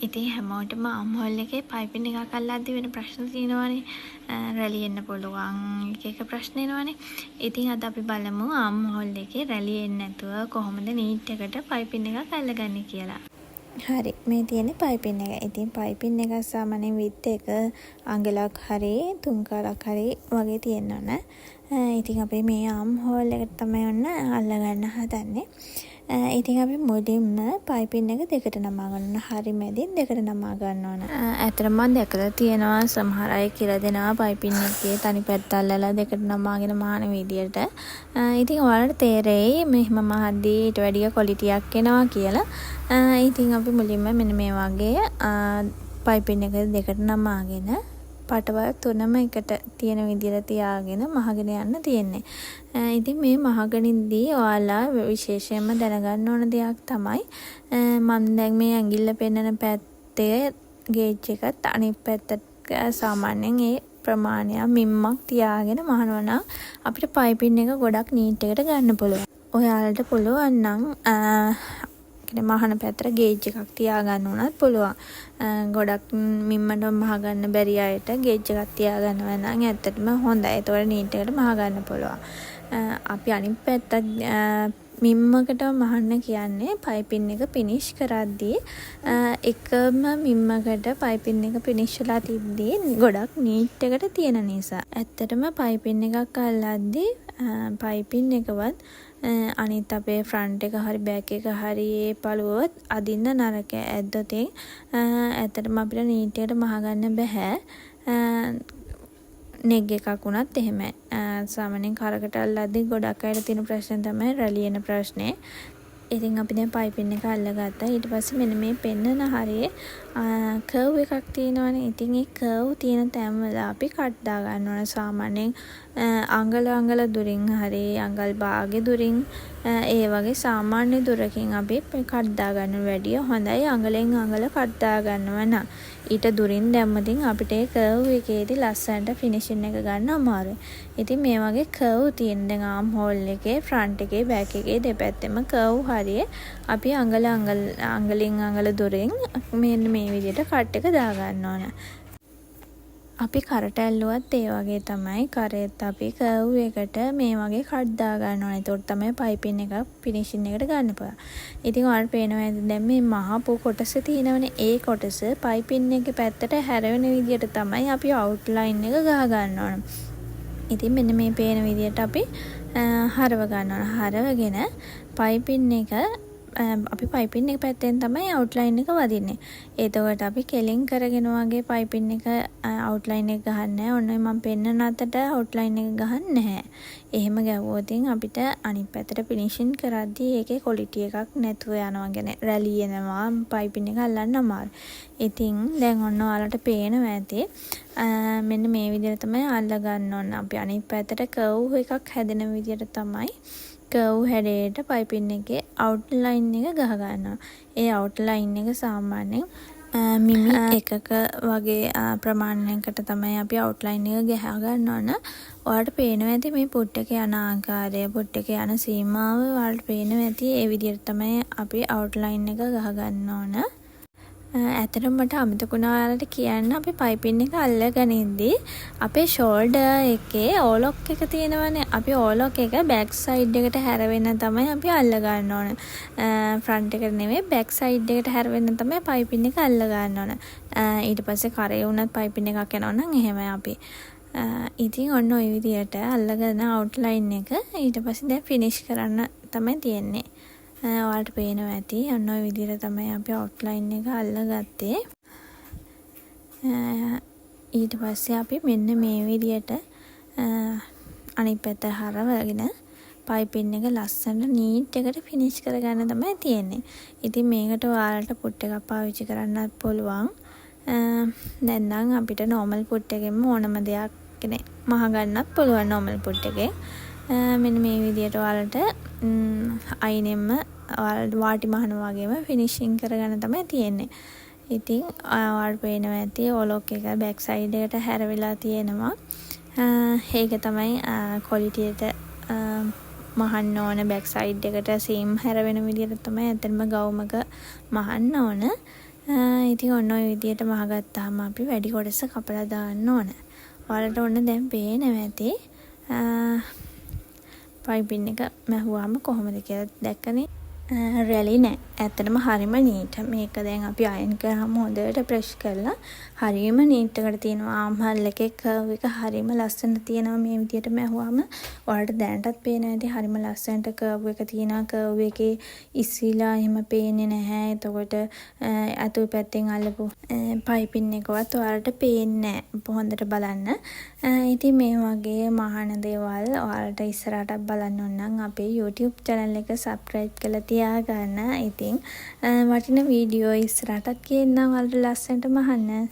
ඉතින් හැමෝටම ආම්හෝල් එකේ පයිපින් එකක් අල්ලද්දි වෙන ප්‍රශ්න තියෙනවානේ. රැලි එන්න පුළුවන් එක ප්‍රශ්න එනවානේ. ඉතින් අද අපි බලමු ආම්හෝල් එකේ රැලි එන්නේ නැතුව කොහොමද නීට් එකට පයිපින් එකක් අල්ලගන්නේ කියලා. හරි, මේ තියෙන්නේ පයිපින් එක. ඉතින් පයිපින් එක සාමාන්‍යයෙන් විත් එක අඟලක් හරි 3 කාලක් හරි වගේ තියෙන්න ඕන. ඉතින් අපි මේ ආම්හෝල් එකට තමයි ඔන්න අල්ලගන්න හදන්නේ. ඉතින් අපි මුලින්ම පයිපින් එක දෙකට නමා ගන්න. හරි මැදින් දෙකට නමා ගන්න ඕන. ඇත්තටම මම දැකලා තියෙනවා සමහර අය කියලා දෙනවා පයිපින් එකේ තනි පැත්ත අල්ලලා දෙකට නමාගෙන මහන විදියට. ඉතින් ඔයාලට තේරෙයි මෙහෙම මහද්දී ඊට වැඩිය ක්වොලිටියක් එනවා කියලා. ඉතින් අපි මුලින්ම මෙන්න මේ වගේ පයිපින් එක දෙකට නමාගෙන පටවල් තුනම එකට තියෙන විදිහට තියාගෙන මහගෙන යන්න තියෙන්නේ. ඉතින් මේ මහගනින්දී ඔයාලා විශේෂයෙන්ම දැනගන්න ඕන දෙයක් තමයි මම දැන් මේ ඇඟිල්ල පෙන්නන පැත්තේ ගේජ් එකත් අනිත් පැත්තට සාමාන්‍යයෙන් ඒ ප්‍රමාණය මිම්මක් තියාගෙන මහනවා නම් අපිට පයිපින් එක ගොඩක් නීට් එකට ගන්න පුළුවන්. ඔයාලට පුළුවන් නම් මහන පැත්තට ගේජ් එකක් තියාගන්න උනත් පුළුවන්. ගොඩක් මිම්මට මහගන්න බැරි අයට ගේජ් එකක් තියාගන්නවා නම් ඇත්තටම හොඳයි. ඒතකොට නීට් එකට මහගන්න පුළුවන්. අපි අනිත් පැත්තත් මිම්මකට මහන්න කියන්නේ පයිපින් එක ෆිනිෂ් කරද්දී එකම මිම්මකට පයිපින් එක ෆිනිෂ් වෙලා තිබ්දී ගොඩක් නීට් එකට තියෙන නිසා. ඇත්තටම පයිපින් එකක් අල්ලද්දී පයිපින් එකවත් අනිත් අපේ ෆ්‍රන්ට් එක හරි බෑක් එක හරි ඒ පළුවවත් අදින්න නරකයි. ඇත්තටම ඇත්තටම අපිට නීට් එකට මහගන්න බෑ. නෙග් එකක් වුණත් එහෙමයි. සාමාන්‍යයෙන් කරකට අල්ලද්දී ගොඩක් අයට තියෙන ප්‍රශ්න තමයි රැලි එන ප්‍රශ්නේ. ඉතින් අපි දැන් පයිපින් එක අල්ලගත්තා. ඊට පස්සේ මෙන්න මේ පෙන්නන හරියේ කර්ව් එකක් තියෙනවානේ. ඉතින් ඒ කර්ව් තියෙන තැන් වල අපි කට් දා ගන්න ඕන. සාමාන්‍යයෙන් අඟල දුරින් හරි අඟල් භාගෙ දුරින් ඒ වගේ සාමාන්‍ය දුරකින් අපි කට් දා ගන්න වැඩිය හොඳයි අඟලෙන් අඟල කට් දා ගන්නවා නම්. ඊට දුරින් දැම්මතින් අපිට ඒ කර්ව් එකේදී ලස්සනට ෆිනිෂින් එක ගන්න අමාරුයි. ඉතින් මේ වගේ කර්ව් තියෙන දැන් ආම් හෝල් එකේ ෆ්‍රන්ට් එකේ බෑක් එකේ දෙපැත්තෙම කර්ව් හරියේ අපි අඟලින් අඟල දුරින් මෙන්න මේ විදිහට කට් එක දා ගන්න ඕන. අපි කරට ඇල්ලුවත් ඒ වගේ තමයි. කරේත් අපි කර්ව් එකට මේ වගේ කට් දා ගන්න ඕනේ. ඒතකොට තමයි පයිපින් එක ෆිනිෂින් එකට ගන්න පුළුවන්. ඉතින් ඔයාලට පේනවා දැන් මේ මහපු කොටස තියෙනවනේ. ඒ කොටස පයිපින් එකේ පැත්තට හැරෙන විදිහට තමයි අපි අවුට්ලයින් එක ගහ ගන්න ඕන. ඉතින් මෙන්න මේ පේන විදිහට අපි හරව ගන්න ඕන. හරවගෙන පයිපින් එක අපි පයිපින් එක පැත්තෙන් තමයි අවුට්ලයින් එක වදින්නේ. එතකොට අපි කෙලින් කරගෙන වගේ පයිපින් එක අවුට්ලයින් එක ගහන්නේ නැහැ. ඔන්න මම පෙන්නන අතට අවුට්ලයින් එක ගහන්නේ නැහැ. එහෙම ගැවුවොත් අපිට අනිත් පැත්තට ෆිනිෂින් කරද්දී ඒකේ ක්වොලිටි එකක් නැතුව යනවා. කියන්නේ රැලි එනවා පයිපින් එක අල්ලන්න අමාරුයි. ඉතින් දැන් ඔන්න ඔයාලට පේනවා ඇති. මෙන්න මේ විදිහට තමයි අල්ල ගන්න ඕන. අපි අනිත් පැත්තට කර්ව් එකක් හැදෙන විදිහට තමයි කර්ව් හැඩයට පයිපින් එකේ අවුට්ලයින් එක ගහ ගන්නවා. ඒ අවුට්ලයින් එක සාමාන්‍යයෙන් මිමි එකක වගේ ප්‍රමාණයකට තමයි අපි අවුට්ලයින් එක ගහ ගන්න ඕන. ඔයාලට පේනවා ඇති මේ පුට් එකේ යන ආකාරය, පුට් එකේ යන සීමාව ඔයාලට පේනවා ඇති. ඒ විදිහට තමයි අපි අවුට්ලයින් එක ගහ ගන්න ඕන. ඇත්තටම මට අමතකුණා ඔයාලට කියන්න අපි පයිපින් එක අල්ලගනිද්දී අපේ ෂෝල්ඩර් එකේ ඕලොක් එක තියෙනවනේ. අපි ඕලොක් එක බෑක් සයිඩ් එකට හැරවෙන්න තමයි අපි අල්ල ගන්න ඕන. ෆ්‍රන්ට් එකට නෙමෙයි බෑක් සයිඩ් එකට හැරවෙන්න තමයි පයිපින් එක අල්ල ගන්න ඕන. ඊට පස්සේ කරේ වුණත් පයිපින් එකක් යනවා නම් එහෙමයි අපි. ඉතින් ඔන්න ඔය විදිහට අල්ලගෙන අවුට්ලයින් එක ඊට පස්සේ දැන් ෆිනිෂ් කරන්න තමයි තියෙන්නේ. ඔයාලට පේනවා ඇති. ඔන්න ඔය විදිහට තමයි අපි අවුට්ලයින් එක අල්ලගත්තේ. ඊට පස්සේ අපි මෙන්න මේ විදිහට අනිත් පැත්ත හරවගෙන පයිපින් එක ලස්සනට නීට් එකට ෆිනිෂ් කරගන්න තමයි තියෙන්නේ. ඉතින් මේකට ඔයාලට පුට් එකක් පාවිච්චි කරන්නත් පුළුවන්. දැන් නම් අපිට නෝමල් පුට් එකෙන්ම ඕනම දෙයක් කියන්නේ මහ ගන්නත් පුළුවන් නෝමල් පුට් එකේ. මෙන්න මේ විදිහට ඔයාලට අයිනෙන්ම වාටි මහන වගේම ෆිනිෂින් කරගන්න තමයි තියෙන්නේ. ඉතින් ඔයාලට පේනවා ඇති ඕලොක් එක බෑක් සයිඩ් එකට හැරවිලා තියෙනවා. ඒක තමයි ක්වොලිටියට මහන්න ඕන බෑක් සයිඩ් එකට සීම් හැරවෙන විදිහට තමයි ඇත්තටම ගවුමක මහන්න ඕන. ඉතින් ඔන්න ඔය විදියට වහගත්තාම අපි වැඩි කොටස කපලා දාන්න ඕන. ඔයාලට ඔන්න දැන් පේනවා ඇති පයිපින් එක මැහුවාම කොහොමද කියලා දැක්කනේ. රැලි නෑ. ඇත්තටම හරිම නීට්. මේක දැන් අපි අයන් කරාම හොඳට ප්‍රෙස් කරලා හරිම නීට් එකට තියෙනවා. ආම් හල් එකේ කර්ව් එක හරිම ලස්සන තියෙනවා මේ විදියට මැහුවාම. ඔයාලට දැනටත් පේනවා ඇති හරිම ලස්සනට කර්ව් එක තියෙනවා. කර්ව් එකේ ඉස්සිලා එහෙම පේන්නේ නැහැ. එතකොට අතු පැත්තෙන් අල්ලපු පයිපින් එකවත් ඔයාලට පේන්නේ නැහැ. හොඳට බලන්න. ඉතින් මේ වගේ මහාන දේවල් ඔයාලට ඉස්සරහට බලන්න ඕන නම් අපේ YouTube channel එක subscribe කරලා තියාගන්න. ඉතින් වටින වීඩියෝ ඉස්සරහටත් කියන්නම් ඔයාලට ලස්සනට මහන්න.